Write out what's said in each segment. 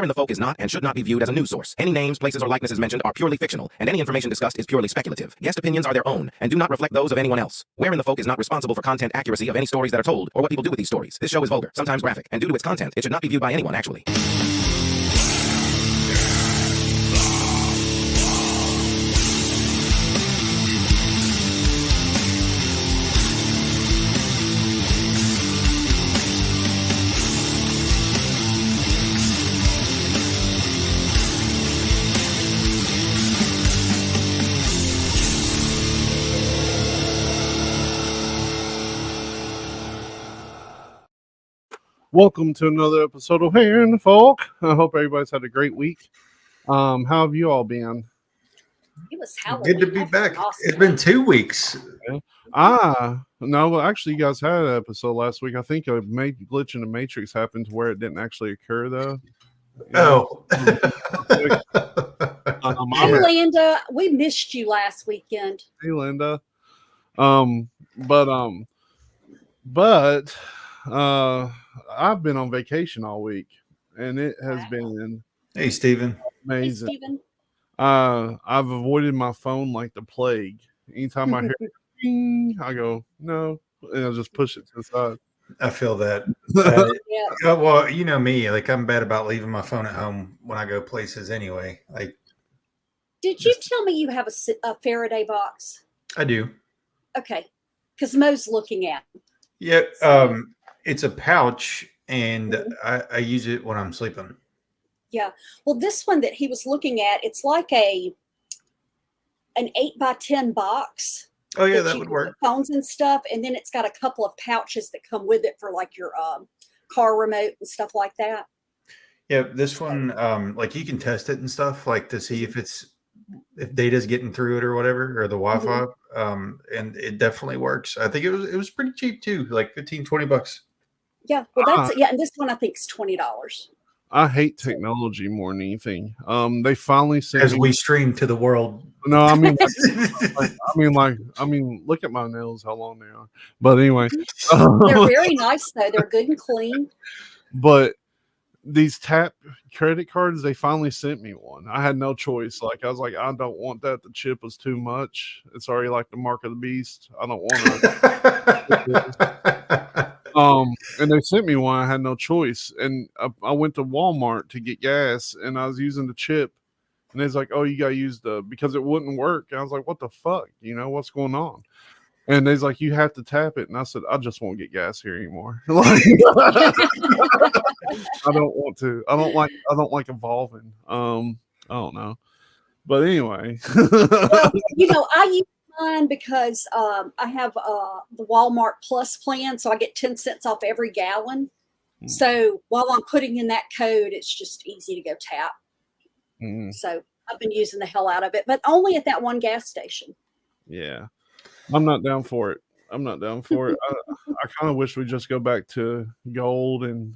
Where in the Folk is not and should not be viewed as a news source. Any names, places, or likenesses mentioned are purely fictional, and any information discussed is purely speculative. Guest opinions are their own and do not reflect those of anyone else. Where in the Folk is not responsible for content accuracy of any stories that are told or what people do with these stories. This show is vulgar, sometimes graphic, and due to its content, it should not be viewed by anyone, actually. Welcome to another episode of Where in the Folk. I hope everybody's had a great week. How have you all been? It was Halloween. Good to be back. Awesome. It's been 2 weeks. No, actually, you guys had an episode last week. I think a glitch in the Matrix happened to where it didn't actually occur, though. Oh. Hey, Linda, we missed you last weekend. Hey, Linda. I've been on vacation all week, and it has been Hey, Stephen. Amazing. Hey, Stephen. I've avoided my phone like the plague. Anytime I hear ding, I go, no, and I'll just push it to the side. I feel that. Yeah. Well, you know me, like I'm bad about leaving my phone at home when I go places anyway. Like, did you tell me you have a Faraday box? I do. Okay, because Mo's looking at it. Yeah, it's a pouch, and I use it when I'm sleeping. Yeah. Well, this one that he was looking at, it's like an 8x10 box. Oh yeah, that would work. Phones and stuff, and then it's got a couple of pouches that come with it for like your car remote and stuff like that. Yeah, this one, like you can test it and stuff, like to see if data's getting through it or whatever, or the Wi-Fi. And it definitely works. I think it was pretty cheap too, like $15-20. Yeah, well and this one I think is $20. I hate technology more than anything. They finally sent as we stream to the world. No, I mean, look at my nails, how long they are. But anyway, they're very nice though. They're good and clean. But these tap credit cards, they finally sent me one. I had no choice. Like I was like, I don't want that. The chip was too much. It's already like the mark of the beast. I don't want it. And they sent me one. I had no choice. And I went to Walmart to get gas, and I was using the chip. And it's like, oh, you got to use because it wouldn't work. And I was like, what the fuck? You know, what's going on? And they's like, you have to tap it. And I said, I just won't get gas here anymore. Like, I don't want to. I don't like evolving. I don't know. But anyway. Well, I use mine because I have the Walmart Plus plan. So I get 10 cents off every gallon. So while I'm putting in that code, it's just easy to go tap. So I've been using the hell out of it, but only at that one gas station. Yeah. I'm not down for it. I kind of wish we just go back to gold and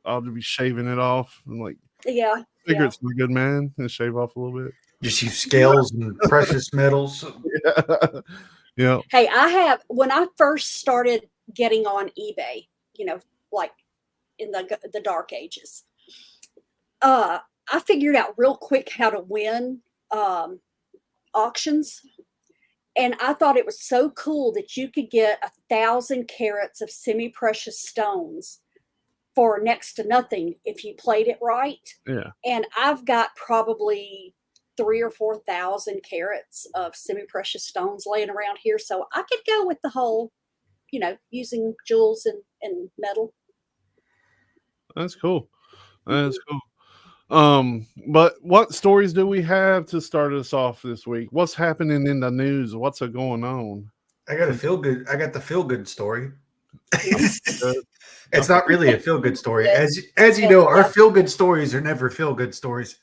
I'll be shaving it off. And like, figure it's a good man and shave off a little bit. Just use scales and precious metals. Yeah. Hey, when I first started getting on eBay, like in the dark ages, I figured out real quick how to win auctions. And I thought it was so cool that you could get 1,000 carats of semi-precious stones for next to nothing if you played it right. Yeah. And I've got probably 3,000 or 4,000 carats of semi-precious stones laying around here. So I could go with the whole, using jewels and metal. That's cool. That's cool. But what stories do we have to start us off this week? What's happening in the news? What's going on? I got the feel good story. It's not really a feel good story. As you know, our feel good stories are never feel good stories.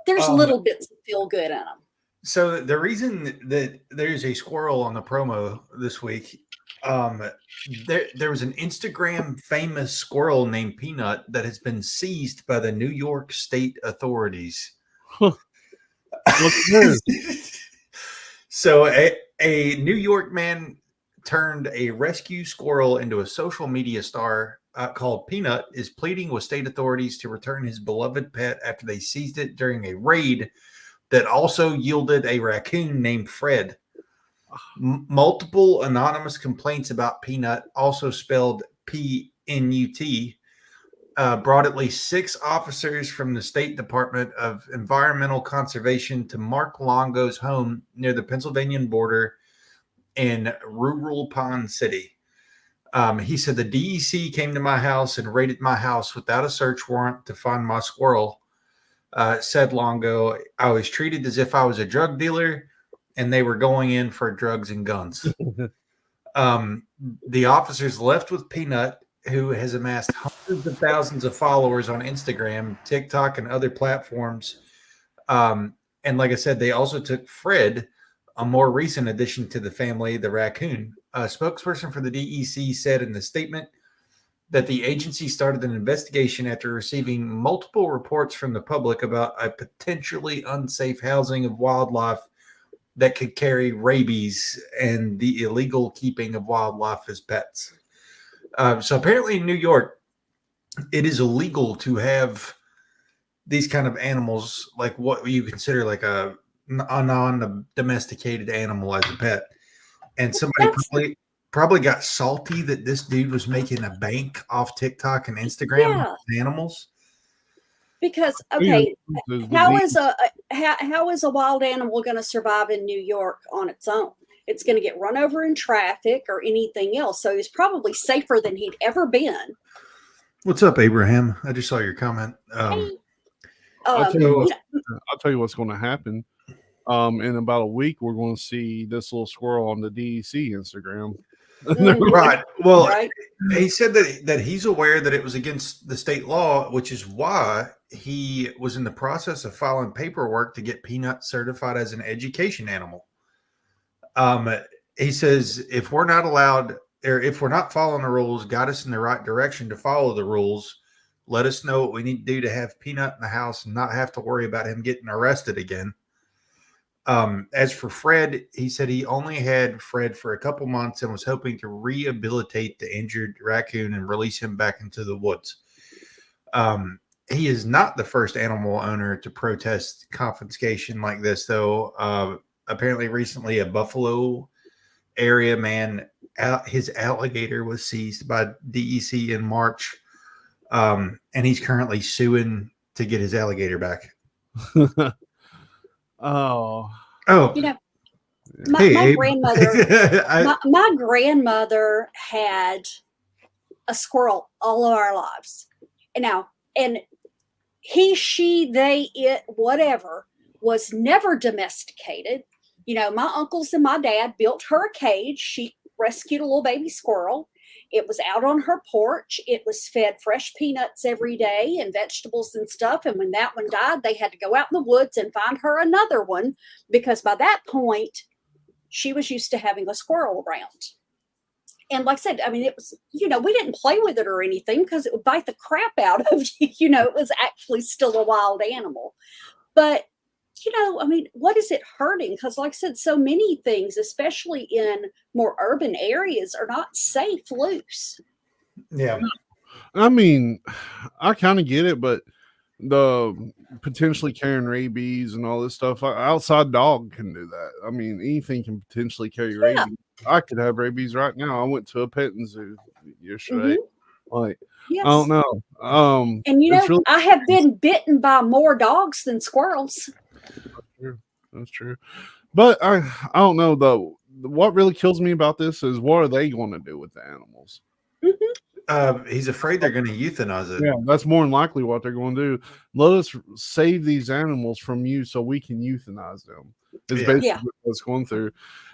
There's little bits of feel good in them. So the reason that there's a squirrel on the promo this week, there was an Instagram famous squirrel named Peanut that has been seized by the New York State authorities. So a New York man turned a rescue squirrel into a social media star called Peanut is pleading with state authorities to return his beloved pet after they seized it during a raid that also yielded a raccoon named Fred. Multiple anonymous complaints about Peanut, also spelled P-N-U-T, brought at least 6 officers from the State Department of Environmental Conservation to Mark Longo's home near the Pennsylvania border in rural Pond City. He said the DEC came to my house and raided my house without a search warrant to find my squirrel. Said Longo, I was treated as if I was a drug dealer and they were going in for drugs and guns. The officers left with Peanut, who has amassed hundreds of thousands of followers on Instagram, TikTok, and other platforms. And like I said, they also took Fred, a more recent addition to the family, the raccoon. A spokesperson for the DEC said in the statement that the agency started an investigation after receiving multiple reports from the public about a potentially unsafe housing of wildlife that could carry rabies and the illegal keeping of wildlife as pets. So apparently in New York, it is illegal to have these kind of animals, like what you consider like a non-domesticated animal as a pet. And somebody probably got salty that this dude was making a bank off TikTok and Instagram with animals. Because how is a wild animal going to survive in New York on its own? It's going to get run over in traffic or anything else. So he's probably safer than he'd ever been. What's up, Abraham? I just saw your comment. I'll tell you what's going to happen. In about a week, we're going to see this little squirrel on the DEC Instagram. Right. Well, he said that he's aware that it was against the state law, which is why he was in the process of filing paperwork to get Peanut certified as an education animal. He says, if we're not allowed, or if we're not following the rules, guide us in the right direction to follow the rules. Let us know what we need to do to have Peanut in the house and not have to worry about him getting arrested again. As for Fred, he said he only had Fred for a couple months and was hoping to rehabilitate the injured raccoon and release him back into the woods. He is not the first animal owner to protest confiscation like this, though. Apparently recently a Buffalo area man, his alligator was seized by DEC in March. And he's currently suing to get his alligator back. Oh, you know, my grandmother, my grandmother had a squirrel all of our lives. And he, she, they, it, whatever, was never domesticated. You know, my uncles and my dad built her a cage. She rescued a little baby squirrel. It was out on her porch. It was fed fresh peanuts every day and vegetables and stuff. And when that one died, they had to go out in the woods and find her another one, because by that point, she was used to having a squirrel around. And like I said, I mean, it was, you know, we didn't play with it or anything because it would bite the crap out of you. You know, it was actually still a wild animal. But, you know, I mean, what is it hurting? Because like I said, so many things, especially in more urban areas, are not safe loose. Yeah. I mean, I kind of get it, but the potentially carrying rabies and all this stuff, outside dog can do that. I mean, anything can potentially carry rabies. I could have rabies right now. I went to a petting zoo yesterday. Like, I don't know. And you know, I have been bitten by more dogs than squirrels. That's true. But I don't know though. What really kills me about this is, what are they going to do with the animals? He's afraid they're going to euthanize it. Yeah, that's more than likely what they're going to do. Let us save these animals from you so we can euthanize them. Is basically what it's going through.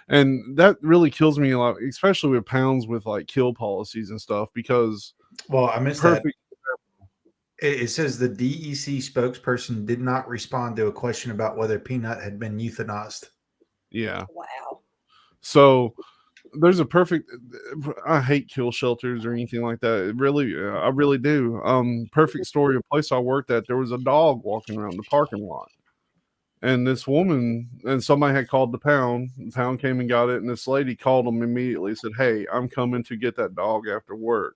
And that really kills me a lot, especially with pounds with like kill policies and stuff, because I missed that. It says the DEC spokesperson did not respond to a question about whether Peanut had been euthanized. Yeah. Wow. So there's a perfect, I hate kill shelters or anything like that. It really, I really do. Perfect story. A place I worked at, there was a dog walking around the parking lot. And this woman, and somebody had called the pound. The pound came and got it. And this lady called them immediately, said, "Hey, I'm coming to get that dog after work."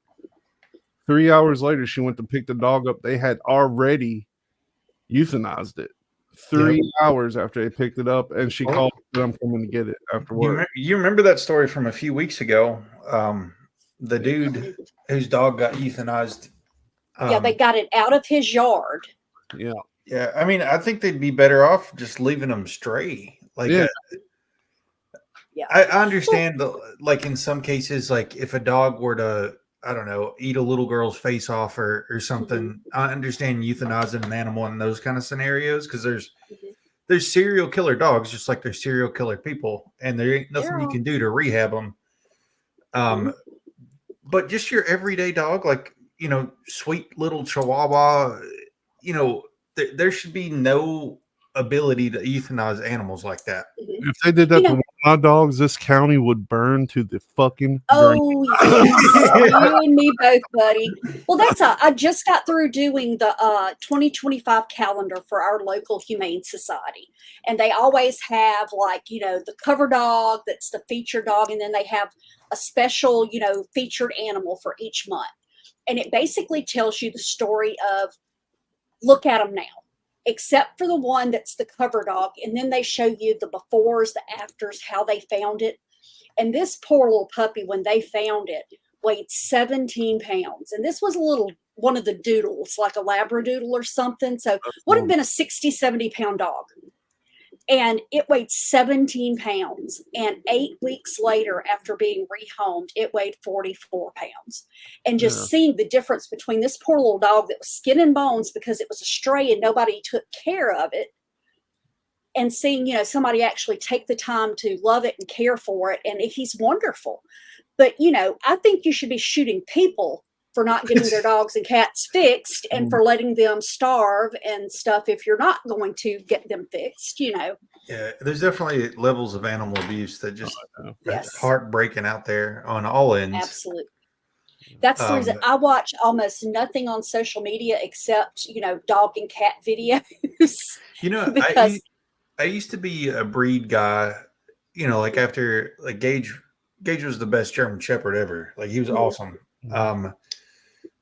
3 hours later, she went to pick the dog up. They had already euthanized it. 3 hours after they picked it up, and she called that I'm coming to get it after work. You remember that story from a few weeks ago? The dude whose dog got euthanized. Yeah, they got it out of his yard. Yeah. Yeah, I mean, I think they'd be better off just leaving them stray. Like, Yeah. I understand, like in some cases, like if a dog were to, I don't know, eat a little girl's face off or something, I understand euthanizing an animal in those kind of scenarios because there's serial killer dogs just like there's serial killer people, and there ain't nothing you can do to rehab them. But just your everyday dog, like, you know, sweet little Chihuahua, you know, there should be no ability to euthanize animals like that. If they did that to one of my dogs, this county would burn to the fucking Oh, yes. You and me both, buddy. Well, I just got through doing the 2025 calendar for our local humane society. And they always have, like, you know, the cover dog, that's the featured dog. And then they have a special, you know, featured animal for each month. And it basically tells you the story of, look at them now, except for the one that's the cover dog. And then they show you the befores, the afters, how they found it. And this poor little puppy, when they found it, weighed 17 pounds. And this was one of the doodles, like a Labradoodle or something. So would have been a 60, 70 pound dog. And it weighed 17 pounds. And 8 weeks later, after being rehomed, it weighed 44 pounds. And just seeing the difference between this poor little dog that was skin and bones because it was a stray and nobody took care of it, and seeing, you know, somebody actually take the time to love it and care for it. And he's wonderful. But, you know, I think you should be shooting people for not getting their dogs and cats fixed and for letting them starve and stuff if you're not going to get them fixed, you know. Yeah, there's definitely levels of animal abuse that just heartbreaking out there on all ends. Absolutely. That's the reason I watch almost nothing on social media except, you know, dog and cat videos. You know, because I used to be a breed guy, you know, like after, like Gage was the best German Shepherd ever. Like, he was awesome.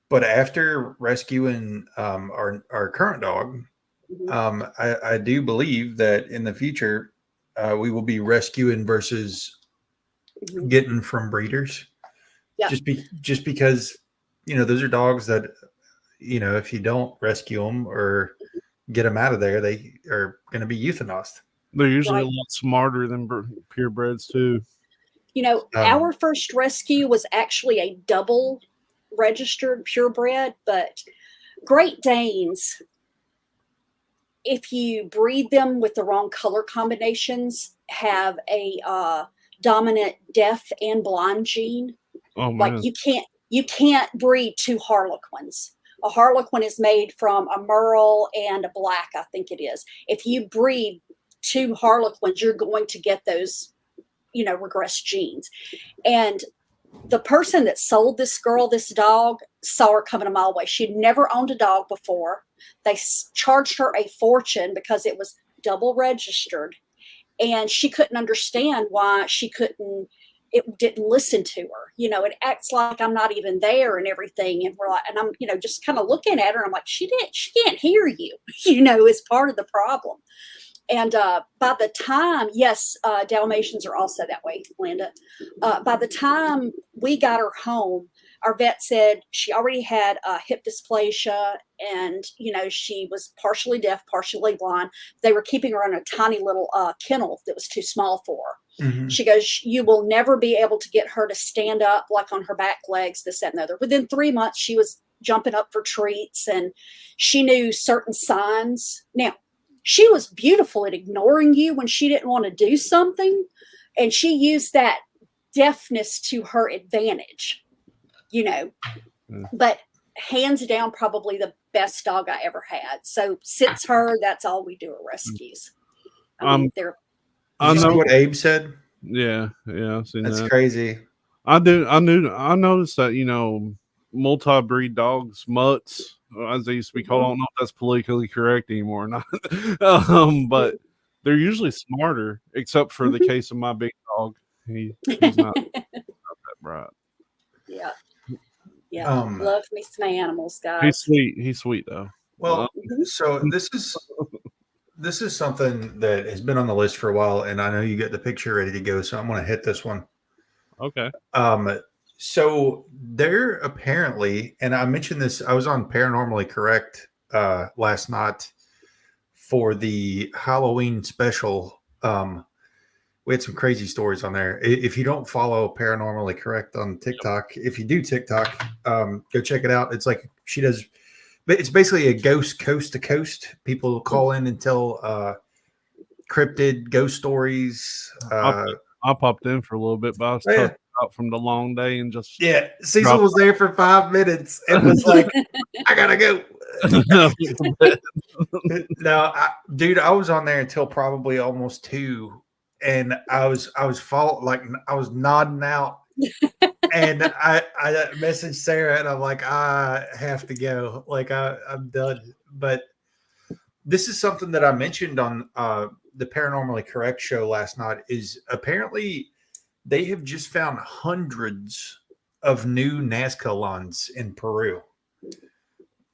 But after rescuing our current dog, I do believe that in the future we will be rescuing versus getting from breeders. Yeah. Just because, you know, those are dogs that, you know, if you don't rescue them or get them out of there, they are going to be euthanized. They're usually a lot smarter than purebreds too. You know, our first rescue was actually a double registered purebred, but Great Danes, if you breed them with the wrong color combinations, have a dominant deaf and blind gene. Oh, man. Like, you can't breed two Harlequins. A Harlequin is made from a Merle and a black, I think it is. If you breed two Harlequins, you're going to get those, you know, regressed genes. And the person that sold this girl this dog saw her coming a mile away. She'd never owned a dog before. They charged her a fortune because it was double registered, and she couldn't understand why it didn't listen to her. You know, it acts like I'm not even there and everything. And we're like, and I'm, you know, just kind of looking at her, and I'm like, she can't hear you, you know, is part of the problem. And by the time, Dalmatians are also that way, Linda. By the time we got her home, our vet said she already had hip dysplasia, and, you know, she was partially deaf, partially blind. They were keeping her in a tiny little kennel that was too small for her. Mm-hmm. She goes, you will never be able to get her to stand up, like on her back legs, this, that, and the other. Within 3 months, she was jumping up for treats, and she knew certain signs. Now, she was beautiful at ignoring you when she didn't want to do something. And she used that deafness to her advantage, you know. But hands down, probably the best dog I ever had. So since her, that's all we do at rescues. I mean, I know what Abe said. Yeah. I've seen that's that. Crazy. I noticed that, you know, multi-breed dogs, mutts, as they used to be called. I don't know if that's politically correct anymore or not. But they're usually smarter, except for the case of my big dog. He's not that bright. Yeah. Yeah, Um, love me some animals, He's guys. sweet. He's sweet though. well, Mhm. so this is something that has been on the list for a while, and I know you got the picture ready to go, so I'm going to hit this one. Okay. So there apparently, and I mentioned this, I was on Paranormally Correct last night for the Halloween special. We had some crazy stories on there. If you don't follow Paranormally Correct on TikTok, if you do TikTok, go check it out. It's like she does. It's basically a ghost coast to coast. People call in and tell cryptid ghost stories. I popped in for a little bit, but I was tucked out from the long day and just Yeah, Cecil was there for 5 minutes and was like, "I gotta go." No, dude, I was on there until probably almost 2, and I was nodding out, and I messaged Sarah, and I'm like, I have to go, like I'm done. But this is something that I mentioned on the Paranormally Correct show last night. Is apparently they have just found hundreds of new Nazca lines in Peru.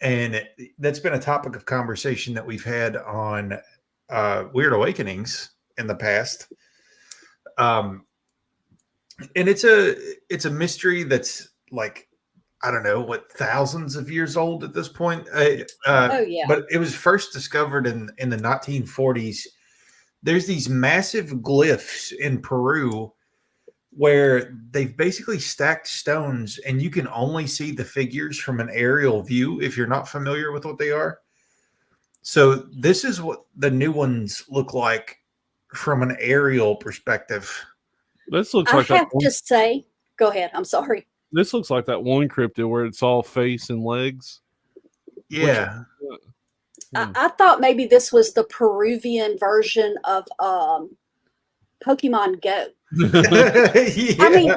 And that's been a topic of conversation that we've had on Weird Awakenings in the past. And it's a mystery that's like, I don't know what, thousands of years old at this point. Oh yeah. But it was first discovered in the 1940s. There's these massive glyphs in Peru where they've basically stacked stones, and you can only see the figures from an aerial view if you're not familiar with what they are. So this is what the new ones look like from an aerial perspective. This looks I like have that. to say, go ahead. I'm sorry. This looks like that one cryptid where it's all face and legs. Yeah. I thought maybe this was the Peruvian version of Pokemon Go. Yeah. I mean,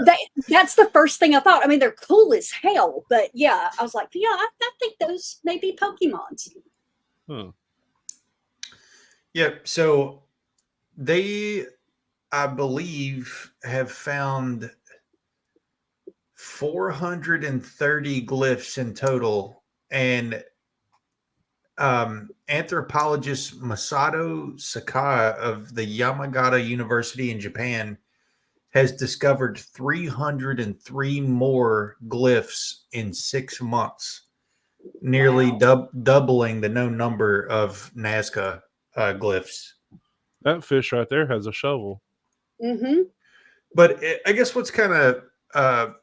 that's the first thing I thought. I mean, they're cool as hell, but yeah, I was like, yeah, I think those may be Pokemons. Huh. Yeah. So they, I believe, have found 430 glyphs in total, and anthropologist Masato Sakai of the Yamagata University in Japan has discovered 303 more glyphs in 6 months, nearly doubling the known number of Nazca glyphs. That fish right there has a shovel. Mm-hmm. But I guess what's kind of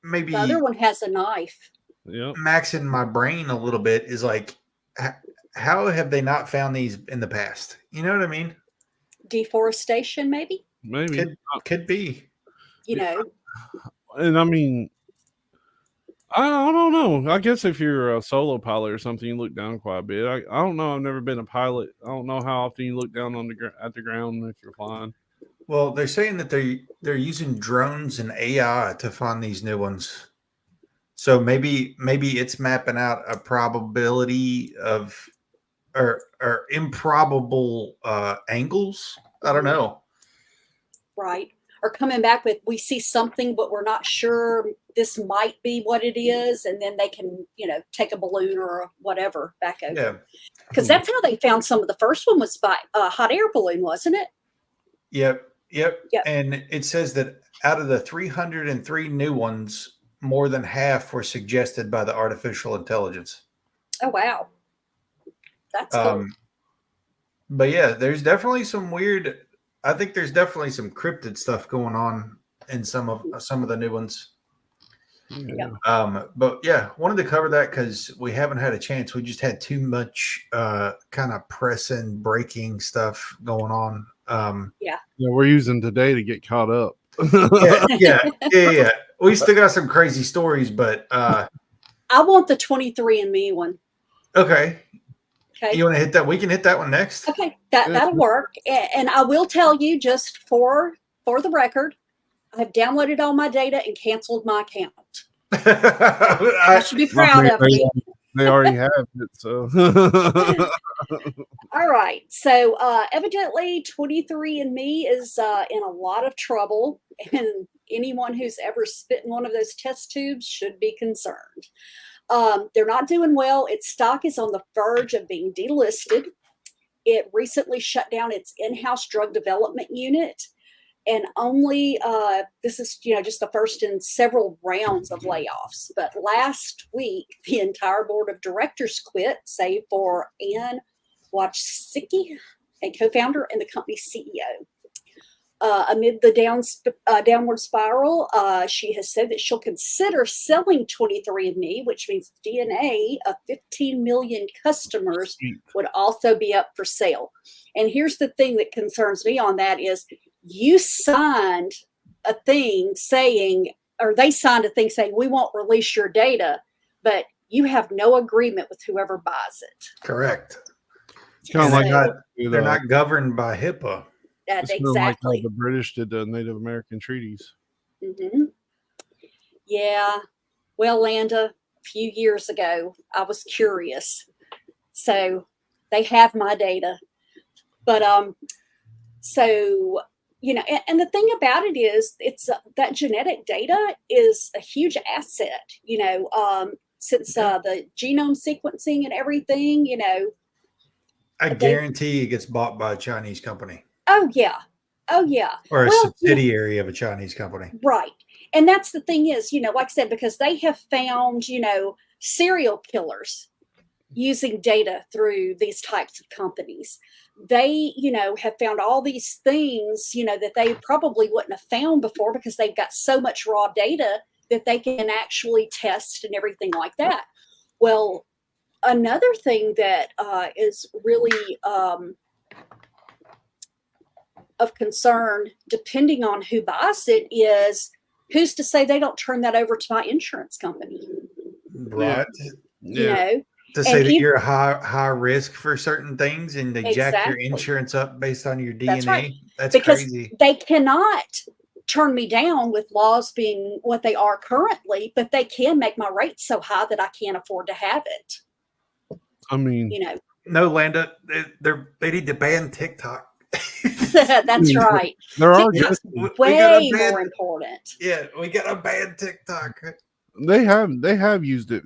maybe The other one has a knife. Yep. maxing my brain a little bit is like, how have they not found these in the past? You know what I mean? Deforestation, maybe. Maybe. Could be. You know. And I mean, I don't know. I guess if you're a solo pilot or something, you look down quite a bit. I don't know. I've never been a pilot. I don't know how often you look down on at the ground if you're flying. Well, they're saying that they're using drones and AI to find these new ones. So maybe it's mapping out a probability of or improbable angles. I don't know. Right. Or coming back with, we see something, but we're not sure this might be what it is. And then they can, take a balloon or whatever back over. Yeah. Because that's how they found some of the first one was by a hot air balloon, wasn't it? Yep. Yep. And it says that out of the 303 new ones, more than half were suggested by the artificial intelligence. Oh, wow. That's cool. But yeah, there's definitely some weird. I think there's definitely some cryptid stuff going on in some of the new ones. Yeah. But yeah, wanted to cover that because we haven't had a chance. We just had too much kind of pressing, breaking stuff going on. Yeah, we're using today to get caught up. yeah. We still got some crazy stories, but I want the 23andMe one. Okay. Okay. You want to hit that? We can hit that one next. Okay, that'll work. And I will tell you, just for the record, I've downloaded all my data and canceled my account. I should be proud of me. They already have it, so. All right. So evidently 23andMe is in a lot of trouble. And anyone who's ever spit in one of those test tubes should be concerned. They're not doing well. Its stock is on the verge of being delisted. It recently shut down its in-house drug development unit. And only this is, just the first in several rounds of layoffs. But last week, the entire board of directors quit, save for Ann Wojcicki, a co-founder and the company's CEO. Amid the downward spiral, she has said that she'll consider selling 23andMe, which means DNA of 15 million customers would also be up for sale. And here's the thing that concerns me on that is you signed a thing saying, or they signed a thing saying, we won't release your data, but you have no agreement with whoever buys it. Correct. It's kind of like they're not governed by HIPAA. That's it's like how exactly. the British did the Native American treaties. Mm-hmm. Yeah. Well, Landa, a few years ago, I was curious. So they have my data. But so, and the thing about it is it's that genetic data is a huge asset, since the genome sequencing and everything, I guarantee it gets bought by a Chinese company. Oh, yeah. Oh, yeah. Or a subsidiary of a Chinese company. Right. And that's the thing is, like I said, because they have found, serial killers using data through these types of companies. They, have found all these things, that they probably wouldn't have found before because they've got so much raw data that they can actually test and everything like that. Well, another thing that is really of concern, depending on who buys it, is who's to say they don't turn that over to my insurance company? Right. Yeah. To say that you're high risk for certain things and they jack your insurance up based on your DNA. That's right. That's because crazy. They cannot turn me down with laws being what they are currently, but they can make my rates so high that I can't afford to have it. I mean, no, Landa, they need to ban TikTok. That's right. There are way more important. Yeah, we got to ban TikTok. They have used it,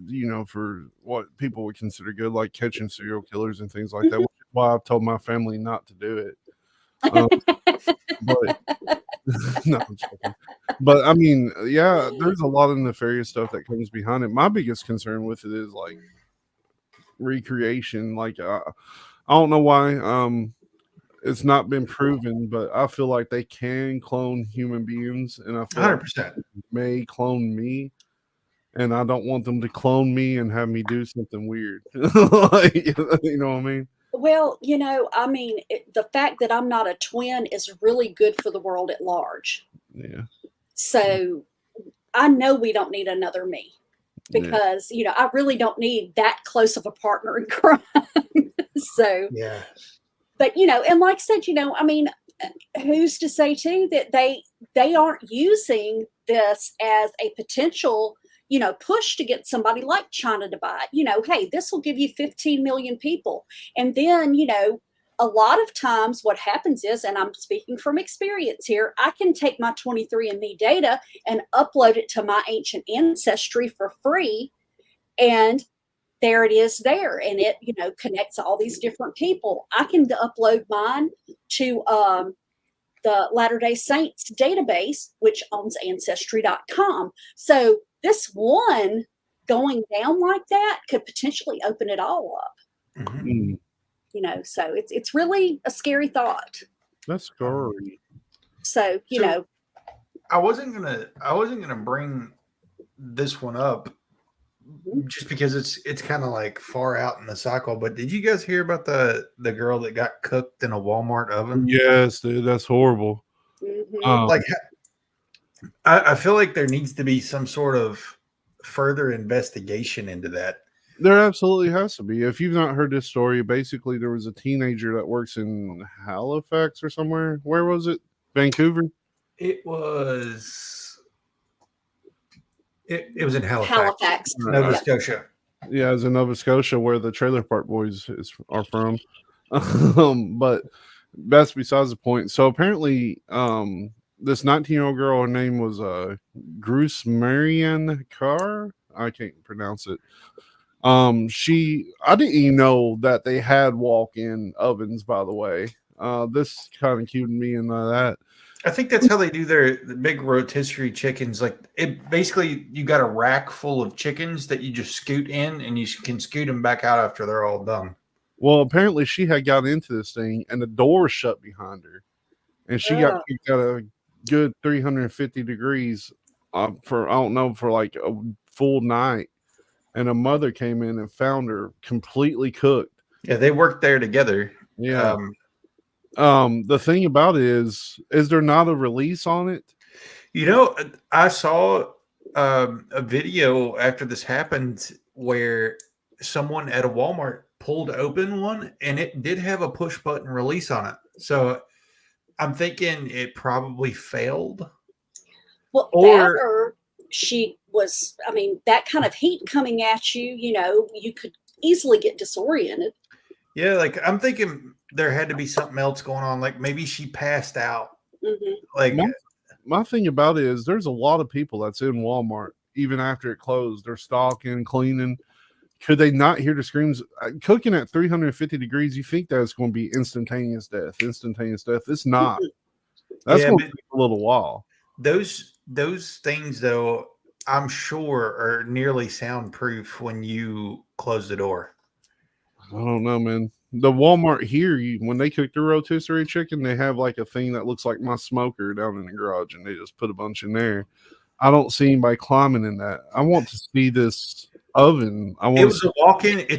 for what people would consider good, like catching serial killers and things like that. Which is why I've told my family not to do it. But no, I'm joking. But I mean, yeah, there's a lot of nefarious stuff that comes behind it. My biggest concern with it is like recreation. Like I don't know why it's not been proven, but I feel like they can clone human beings, and I feel 100% like they may clone me. And I don't want them to clone me and have me do something weird. Like, you know what I mean? Well, the fact that I'm not a twin is really good for the world at large. Yeah. So I know we don't need another me because, I really don't need that close of a partner in crime. So, yeah. But, and like I said, who's to say too that they aren't using this as a potential push to get somebody like China to buy it. Hey, this will give you 15 million people. And then, a lot of times what happens is, and I'm speaking from experience here, I can take my 23andMe data and upload it to my ancient ancestry for free. And there it is there. And it, connects all these different people. I can upload mine to the Latter-day Saints database, which owns ancestry.com. So this one going down like that could potentially open it all up. Mm-hmm. So it's really a scary thought. That's scary. So, I wasn't gonna bring this one up just because it's kind of like far out in the cycle. But did you guys hear about the girl that got cooked in a Walmart oven? Yes, dude, that's horrible. Mm-hmm. I feel like there needs to be some sort of further investigation into that. There absolutely has to be. If you've not heard this story, basically there was a teenager that works in Halifax or somewhere. Where was it? Vancouver? It was in Halifax. Nova Scotia. Yeah, it was in Nova Scotia where the Trailer Park Boys are from. But that's besides the point. So apparently this 19-year-old girl, her name was Bruce Marianne Carr. I can't pronounce it. I didn't even know that they had walk-in ovens, by the way. This kind of cued me into that. I think that's how they do the big rotisserie chickens. Like it basically, you got a rack full of chickens that you just scoot in, and you can scoot them back out after they're all done. Well, apparently she had got into this thing, and the door shut behind her, and she got kicked out a good 350 degrees for I don't know, for like a full night. And a mother came in and found her completely cooked. Yeah, they worked there together. Yeah. The thing about it is there not a release on it? You know, I saw a video after this happened where someone at a Walmart pulled open one, and it did have a push button release on it. So I'm thinking it probably failed. Well, or she was, I mean, that kind of heat coming at you, you know, you could easily get disoriented. Yeah, like I'm thinking there had to be something else going on. Like maybe she passed out. Mm-hmm. Like my thing about it is there's a lot of people that's in Walmart even after it closed. They're stocking, cleaning. Could they not hear the screams? Cooking at 350 degrees, you think that it's going to be instantaneous death. It's not. That's going to take a little while. Those things, though, I'm sure are nearly soundproof when you close the door. I don't know, man. The Walmart here, when they cook the rotisserie chicken, they have like a thing that looks like my smoker down in the garage, and they just put a bunch in there. I don't see anybody climbing in that. I want to see this oven. It's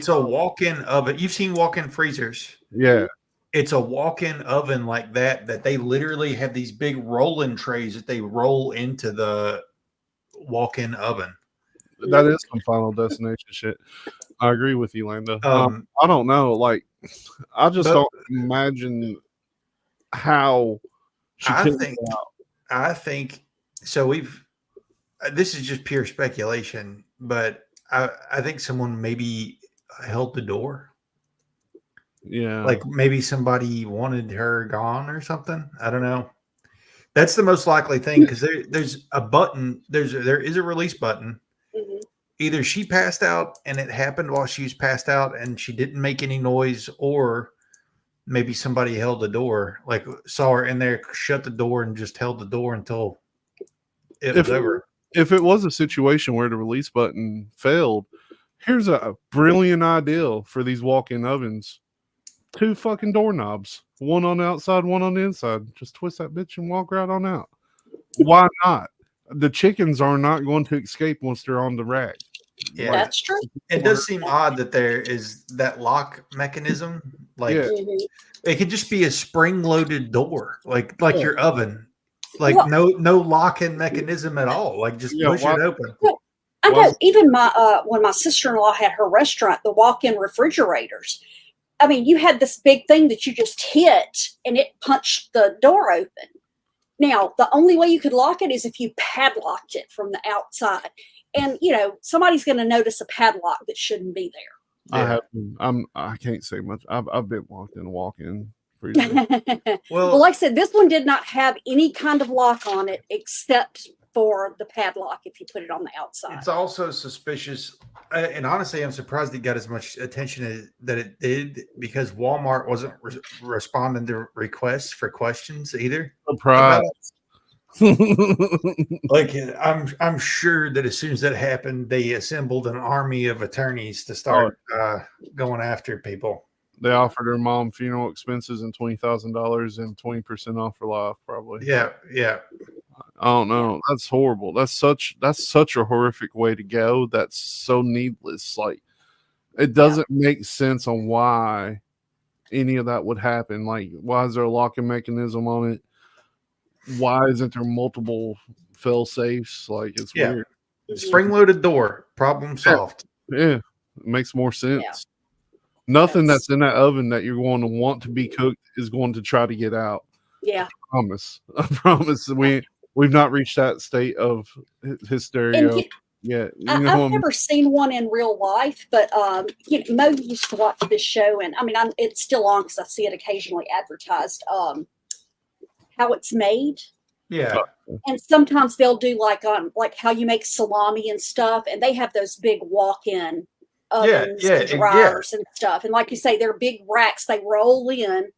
a walk-in oven. You've seen walk-in freezers. Yeah. It's a walk-in oven like that they literally have these big rolling trays that they roll into the walk-in oven. That is some Final Destination shit. I agree with you, Landa. I don't know. Like, I just don't imagine how she I think so. This is just pure speculation, but I think someone maybe held the door. Yeah. Like maybe somebody wanted her gone or something. I don't know. That's the most likely thing because there's a button. There is a release button. Mm-hmm. Either she passed out and it happened while she was passed out and she didn't make any noise, or maybe somebody held the door, like saw her in there, shut the door, and just held the door until it was over. If it was a situation where the release button failed, here's a brilliant idea for these walk-in ovens. 2 fucking doorknobs, one on the outside, one on the inside. Just twist that bitch and walk right on out. Why not? The chickens are not going to escape once they're on the rack. Yeah, that's true. It does seem odd that there is that lock mechanism. Like it could just be a spring-loaded door, like your oven. Like no lock-in mechanism at all. Like just push it open. Well, I know even when my sister-in-law had her restaurant, the walk-in refrigerators. I mean, you had this big thing that you just hit and it punched the door open. Now, the only way you could lock it is if you padlocked it from the outside. And, you know, somebody's going to notice a padlock that shouldn't be there. Yeah. I can't say much. I've been locked in a walk-in freezer. Well, like I said, this one did not have any kind of lock on it except for the padlock if you put it on the outside. It's also suspicious. And honestly, I'm surprised it got as much attention that it did because Walmart wasn't responding to requests for questions either. Surprise. Like I'm sure that as soon as that happened, they assembled an army of attorneys to start going after people. They offered her mom funeral expenses and $20,000 and 20% off for life, probably. Yeah. I don't know. That's horrible. That's such a horrific way to go. That's so needless. Like, it doesn't make sense on why any of that would happen. Like, why is there a locking mechanism on it? Why isn't there multiple fail safes? Like, it's weird. Spring-loaded door, problem solved. Yeah, it makes more sense. Yeah. Nothing that's in that oven that you're going to want to be cooked is going to try to get out. Yeah, I promise. We've not reached that state of hysteria yet. I've never seen one in real life, but Mo used to watch this show, and I mean, it's still on because I see it occasionally advertised. How It's Made. Yeah. And sometimes they'll do like how you make salami and stuff, and they have those big walk-in ovens and dryers and stuff. And like you say, they're big racks. They roll in,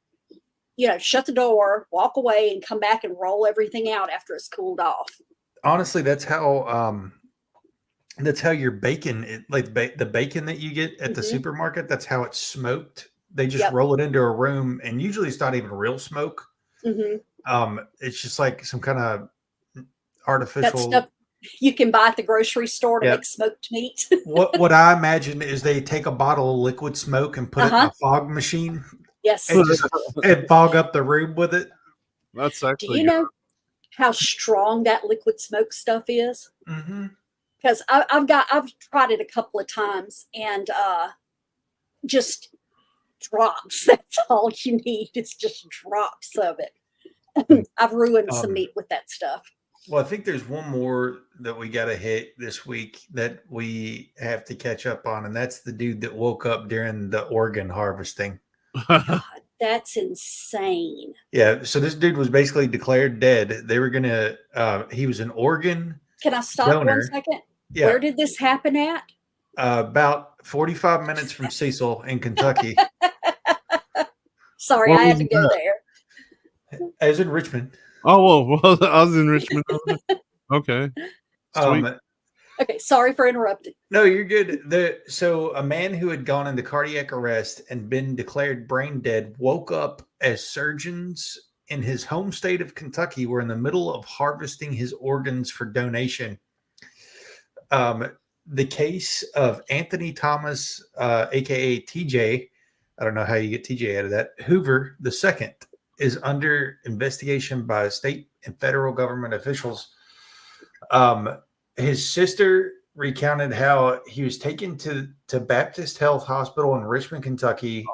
shut the door, walk away, and come back and roll everything out after it's cooled off. Honestly, that's how your bacon, like the bacon that you get at the supermarket, that's how it's smoked. They just roll it into a room, and usually it's not even real smoke. It's just like some kind of artificial that stuff you can buy at the grocery store to make smoked meat. what I imagine is they take a bottle of liquid smoke and put it in a fog machine. Yes. And fog up the room with it. That's actually. Do you know how strong that liquid smoke stuff is? Because I've tried it a couple of times, and just drops. That's all you need. It's just drops of it. I've ruined some meat with that stuff. Well, I think there's one more that we got to hit this week that we have to catch up on, and that's the dude that woke up during the organ harvesting. God, that's insane. Yeah, so this dude was basically declared dead. They were gonna. He was an organ. Can I stop donor. 1 second? Yeah. Where did this happen at? About 45 minutes from Cecil in Kentucky. Sorry, I had to go there. I was in Richmond. Oh, well, I was in Richmond. Okay. Okay, sorry for interrupting. No, you're good. So a man who had gone into cardiac arrest and been declared brain dead woke up as surgeons in his home state of Kentucky were in the middle of harvesting his organs for donation. The case of Anthony Thomas, aka TJ, I don't know how you get TJ out of that, Hoover II, is under investigation by state and federal government officials. His sister recounted how he was taken to Baptist Health Hospital in Richmond, Kentucky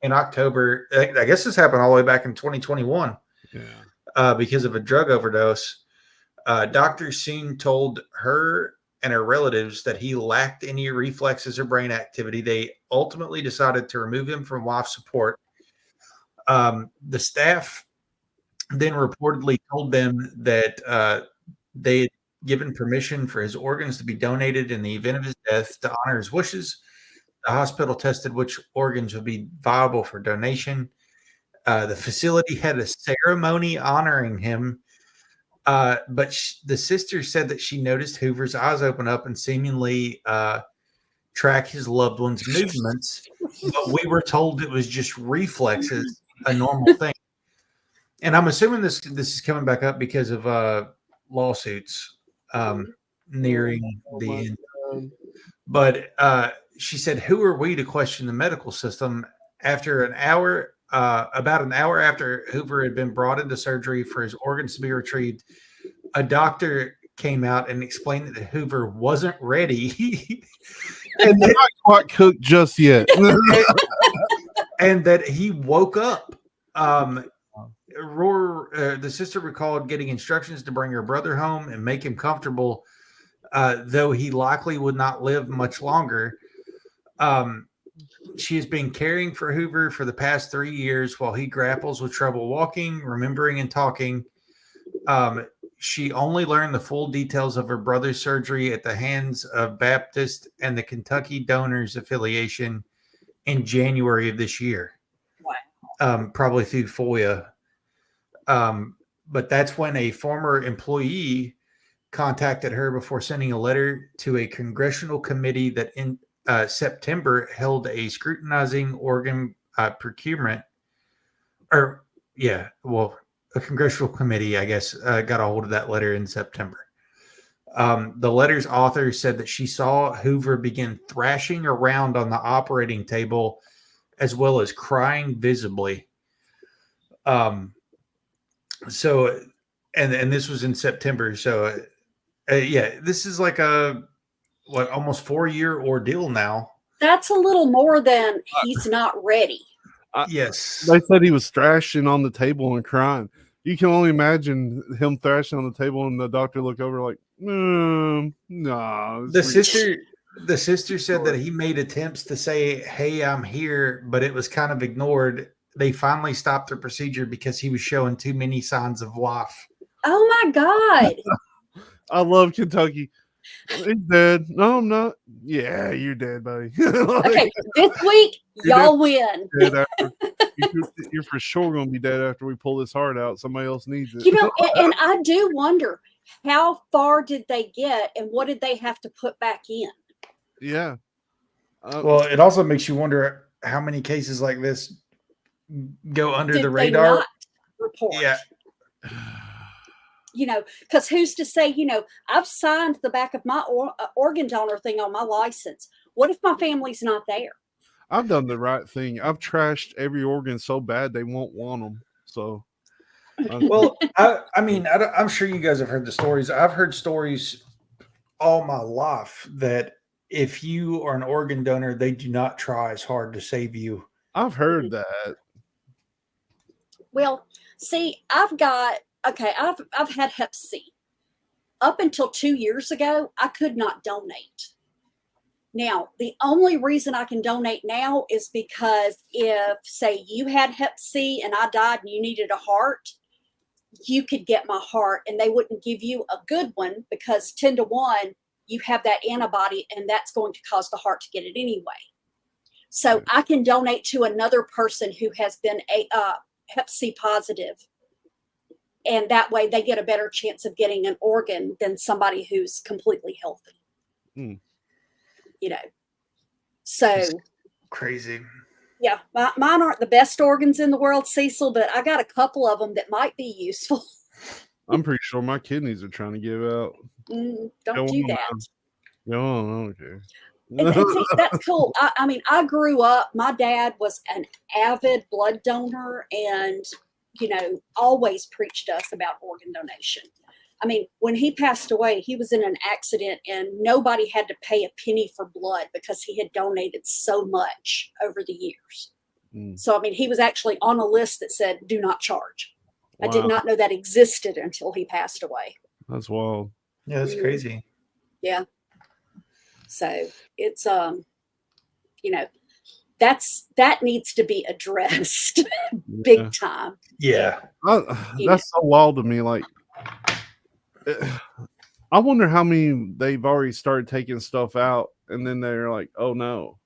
in October. I guess this happened all the way back in 2021 because of a drug overdose. Doctors soon told her and her relatives that he lacked any reflexes or brain activity. They ultimately decided to remove him from life support. The staff then reportedly told them that they had given permission for his organs to be donated in the event of his death to honor his wishes. The hospital tested which organs would be viable for donation. The facility had a ceremony honoring him, but the sister said that she noticed Hoover's eyes open up and seemingly track his loved one's movements, but we were told it was just reflexes, a normal thing. And I'm assuming this is coming back up because of lawsuits nearing the end. But she said, "Who are we to question the medical system?" After an hour, about an hour after Hoover had been brought into surgery for his organs to be retrieved, a doctor came out and explained that Hoover wasn't ready. And they're not quite cooked just yet. And that he woke up. The sister recalled getting instructions to bring her brother home and make him comfortable, though he likely would not live much longer. She has been caring for Hoover for the past 3 years while he grapples with trouble walking, remembering, and talking. She only learned the full details of her brother's surgery at the hands of Baptist and the Kentucky Donors Affiliation in January of this year. Wow. Probably through FOIA. But that's when a former employee contacted her before sending a letter to a congressional committee that in September held a scrutinizing organ procurement. A congressional committee, I guess, got a hold of that letter in September. The letter's author said that she saw Hoover begin thrashing around on the operating table as well as crying visibly. So, and this was in September. So, this is like almost 4-year ordeal now. That's a little more than he's not ready. Yes. They said he was thrashing on the table and crying. You can only imagine him thrashing on the table and the doctor looked over like, no. The sister said that he made attempts to say, "Hey, I'm here," but it was kind of ignored. They finally stopped the procedure because he was showing too many signs of life. Oh my God. I love Kentucky. He's dead. No, I'm not. Yeah, you're dead, buddy. Like, Okay, this week y'all win. dead after, you're for sure going to be dead after we pull this heart out. Somebody else needs it. You know, and I do wonder, how far did they get and what did they have to put back in? Yeah. Well, it also makes you wonder how many cases like this go under Did the they radar. not report? Yeah. You know, because who's to say, you know, I've signed the back of my organ donor thing on my license. What if my family's not there? I've done the right thing. I've trashed every organ so bad they won't want them. So, Well, I mean, I'm sure you guys have heard the stories. I've heard stories all my life that if you are an organ donor, they do not try as hard to save you. I've heard that. Well, see, I've had Hep C. Up until 2 years ago, I could not donate. Now, the only reason I can donate now is because if, say, you had Hep C and I died and you needed a heart, you could get my heart and they wouldn't give you a good one because 10 to 1, you have that antibody and that's going to cause the heart to get it anyway. So I can donate to another person who has been a Hep C positive. And that way they get a better chance of getting an organ than somebody who's completely healthy. Hmm. You know, so It's crazy. yeah, mine aren't the best organs in the world, Cecil, but I got a couple of them that might be useful. I'm pretty sure my kidneys are trying to give out. Don't do that. No, okay. And see, that's cool. I mean, I grew up, my dad was an avid blood donor and, you know, always preached to us about organ donation. I mean, when he passed away, he was in an accident and nobody had to pay a penny for blood because he had donated so much over the years. So, I mean, he was actually on a list that said, do not charge. Wow. I did not know that existed until he passed away. That's wild. Yeah, that's crazy. Yeah. So it's, you know, that needs to be addressed big time. Yeah. That's so wild to me. Like, I wonder how many they've already started taking stuff out and then they're like, oh no.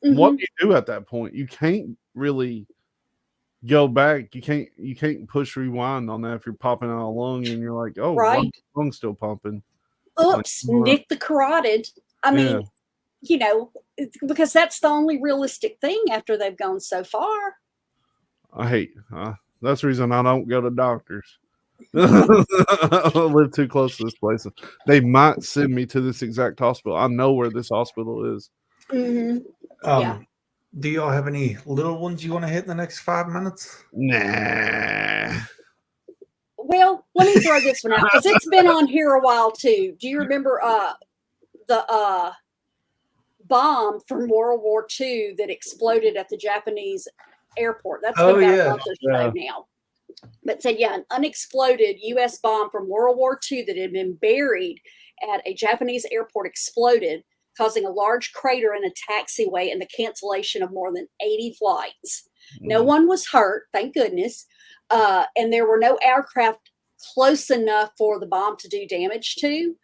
What do you do at that point? You can't really go back. You can't push rewind on that if you're popping out a lung and you're like, oh, right. lung's still pumping. Oops, nick the carotid. I mean, you know, because that's the only realistic thing after they've gone so far. I hate that's the reason I don't go to doctors. I live too close to this place. They might send me to this exact hospital. I know where this hospital is. Yeah. Do y'all have any little ones you want to hit in the next 5 minutes? Nah. Well, let me throw this one out because it's been on here a while too. Do you remember the bomb from World War II that exploded at the Japanese airport? That's been about a month or so now. But said, yeah, an unexploded U.S. bomb from World War II that had been buried at a Japanese airport exploded, causing a large crater in a taxiway and the cancellation of more than 80 flights. No one was hurt, thank goodness. And there were no aircraft close enough for the bomb to do damage to.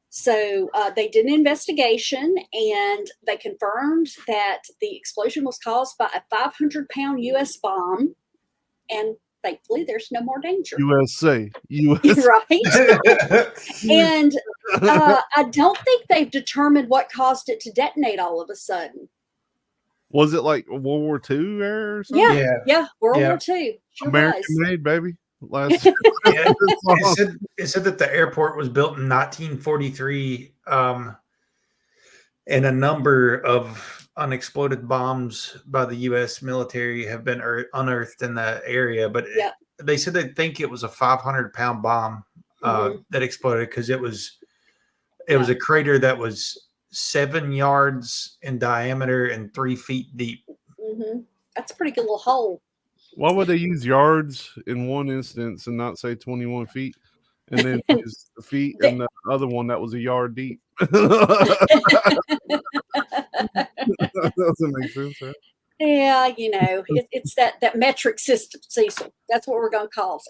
So they did an investigation and they confirmed that the explosion was caused by a 500-pound U.S. bomb. And thankfully, there's no more danger. USA. Right? And I don't think they've determined what caused it to detonate all of a sudden. Was it like World War II era or something? Yeah, World War II. Sure American was. made, baby. It said that the airport was built in 1943, and a number of unexploded bombs by the U.S. military have been unearthed in the area. But they said they think it was a 500-pound bomb that exploded because it was a crater that was 7 yards in diameter and 3 feet deep. That's a pretty good little hole. Why would they use yards in one instance and not say 21 feet? And then use the feet and the other one that was a yard deep. That doesn't make sense, right? Yeah, you know, it's that metric system, Cecil. That's what we're going to call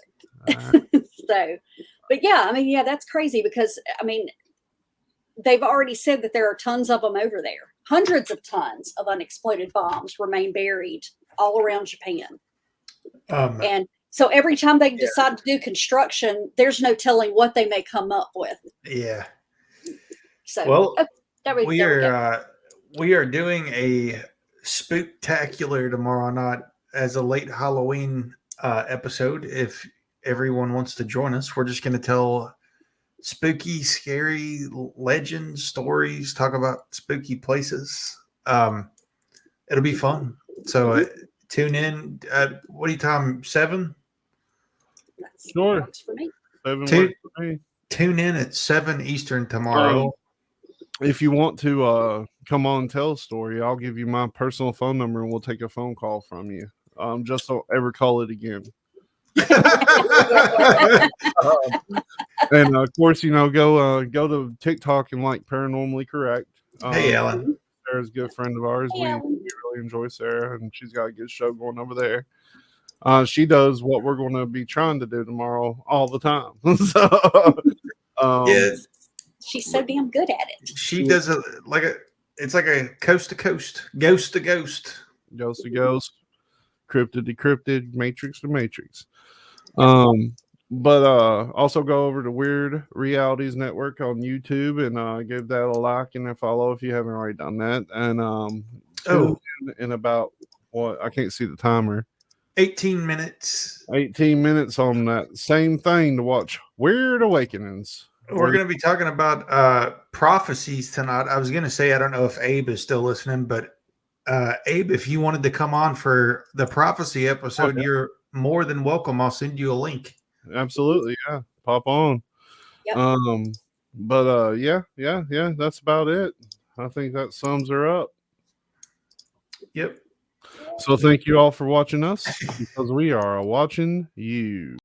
it. So, but yeah, I mean, yeah, that's crazy because I mean, they've already said that there are tons of them over there. Hundreds of tons of unexploded bombs remain buried all around Japan. And so every time they decide to do construction, there's no telling what they may come up with. Yeah. So, Well, we we are doing a spooktacular tomorrow night as a late Halloween episode. If everyone wants to join us, we're just going to tell spooky, scary legends, stories, talk about spooky places. It'll be fun. So tune in. What do you time? 7? Sure. Works for me. 7 works for me. Tune in at 7 Eastern tomorrow. If you want to come on and tell a story, I'll give you my personal phone number and we'll take a phone call from you. Just don't ever call it again. And of course, go to TikTok and like Paranormally Correct. Hey, Alan. Sarah's a good friend of ours. Hey, We Alan. really enjoy Sarah, and she's got a good show going over there. She does what we're going to be trying to do tomorrow all the time. So, Yeah, She's so damn good at it. she does it's like a coast to coast, ghost to ghost. Ghost to ghost, cryptid to cryptid, matrix to matrix. But also go over to Weird Realities Network on YouTube and give that a like and a follow if you haven't already done that. And tune in about I can't see the timer. 18 minutes. 18 minutes on that same thing to watch Weird Awakenings. We're going to be talking about prophecies tonight. I was going to say, I don't know if Abe is still listening, but Abe, if you wanted to come on for the prophecy episode, you're more than welcome. I'll send you a link. Absolutely. Yeah. Pop on. Yep. But yeah. That's about it. I think that sums her up. Yep. So thank you all for watching us because we are watching you.